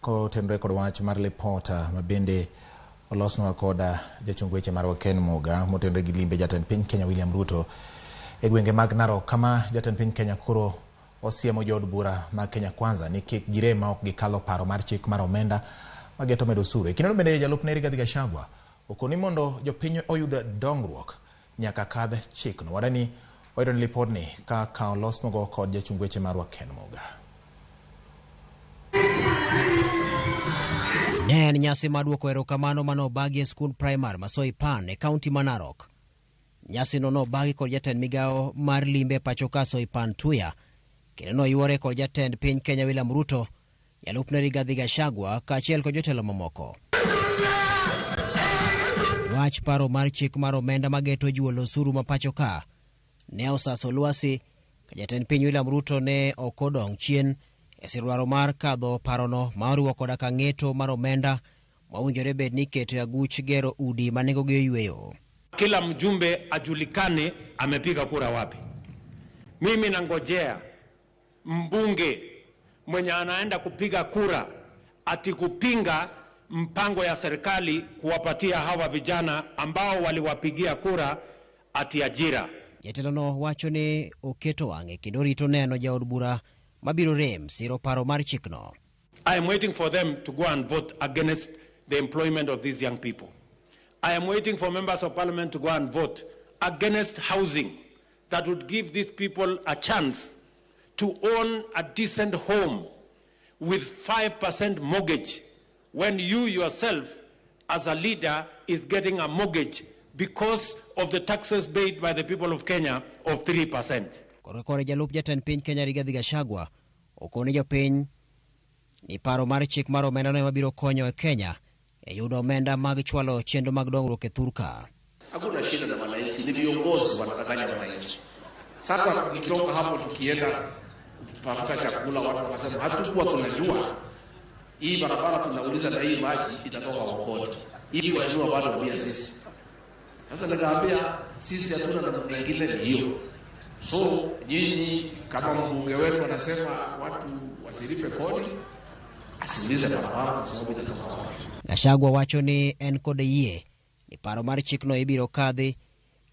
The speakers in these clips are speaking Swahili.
kotenre kod wach mar reporter mabende olosnwa koda jachung weche mar Ken Moga motenre gi limbe jatend piny Kenya William Ruto e gwenge mag Narok kama jatend piny Kenya koro osiemo jood bura mag Kenya Kwanza ni kik girem ma ok gikalo paro mar chik mar omenda mageto medo osuru. Kineno bende jalupne Rigathi Gachagua okoni mondo jopiny oyud dongruok nyaka kadh chikno. Wadani wayudo ni lipodni ka olosnogo kod jachung weche mar Ken Moga. Ne en nyasi maduoko erokamano manobagi e skul primar Masoi Pan e kaunti ma Narok. Nyasi no nobagi kod jatend migao mar limbe pacho ka Soi Pan Tuya, kendo noywore kod jatend piny Kenya William Ruto, jalupne Rigathi Gachagua kaachiel kod jotelo mamoko. Wach paro mar chik mar omenda mageto juolo osuru ma pacho ka ne osaso lwasi ka jatend piny William Ruto ne okodong chien e sirwaro mar kadho parono ma oriwo koda ka ng'eto mar omenda mawinjore bed ni keto aguch gero udi ma nengogi oyweyo. Kila mjumbe ajulikane amepiga kura wapi. Mimi nangojea mbunge mwenye anaenda kupiga kura ati kupinga mpango ya serikali kuwapatia hawa vijana ambao waliwapigia kura ati ajira. Jatelono wacho ni oketo wang'e kendo rito neno jaod bura mabiro rem siro paro mar chikno. I am waiting for them to go and vote against the employment of these young people. I am waiting for members of parliament to go and vote against housing that would give these people a chance to own a decent home with 5% mortgage when you yourself as a leader is getting a mortgage because of the taxes paid by the people of Kenya of 3%. Kore jalup jatend piny Kenya Rigathi Gachagua okone jopiny ni paro mar chik mar omenda no mabiro konyo e Kenya e yudo omenda mag chwalo chenro mag dongruok e thurka. Hakuna shida na wananchi, ni viongozi wanadanganya wananchi. Sasa kutoka hapo tukienda kutafuta chakula watu wanasema hatukuwa tunajua hii barabara tunauliza na hii maji itatoka Okoti. Hivi wajua bado pia sisi. Sasa nikaambia sisi hatuna namna nyingine ni hiyo. So nyinyi kama mbunge wenu anasema watu wasilipe kodi, asilize barabara kwa sababu itatoka wapi. Gachagua wacho ni en kod yie ni paro mar chikno ibiro kadhi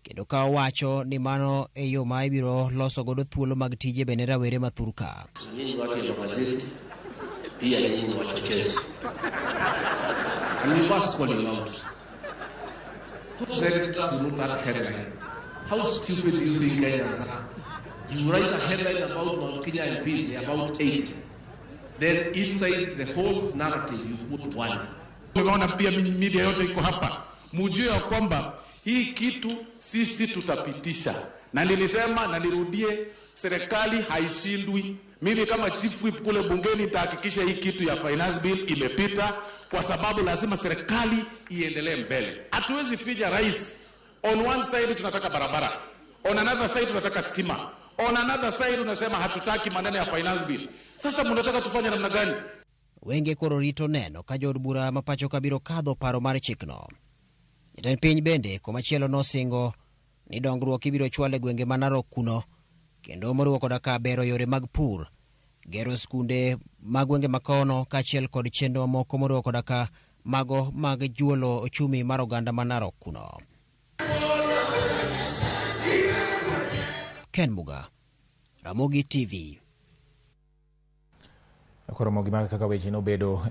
kendo ka wacho ni mano e yo ma ibiro loso godo thuolo mag tije bende rawere mathurka. Nyinyi watu wa gazeti pia nyinyi wachochezi. And we must call you out. Who said that's not that headline? How stupid do you think Kenyans are? You write a headline about Mount Kenya MPs, about 8. Then inside the whole narrative you put one. Nimeona pia media yote iko hapa. Mujue ya kwamba hii kitu sisi tutapitisha. Na nilisema na nirudie, serikali haishindwi. Mimi kama chief whip kule bungeni nitahakikisha hii kitu ya finance bill imepita kwa sababu lazima serikali iendelee mbele. Hatuwezi fija rais. On one side tunataka barabara. On another side tunataka stima. On another side unasema hatutaki maneno ya finance bill. Sasa mnataka tufanye namna gani? Wenge koro rito neno ka jood bura mapacho kabiro kadho paro mar chikno. Jatend piny bende komachielo nosingo ni dongruok ibiro chwale gwenge ma Narok kuno kendo moriwo koda ka bero yore mag pur, gero skunde mag gwenge makono kaachiel kod chenro moko moriwo koda ka mago mag juolo ochumi mar oganda ma Narok kuno. Ken Moga, Ramogi TV. Ramogi kaka weche nobedo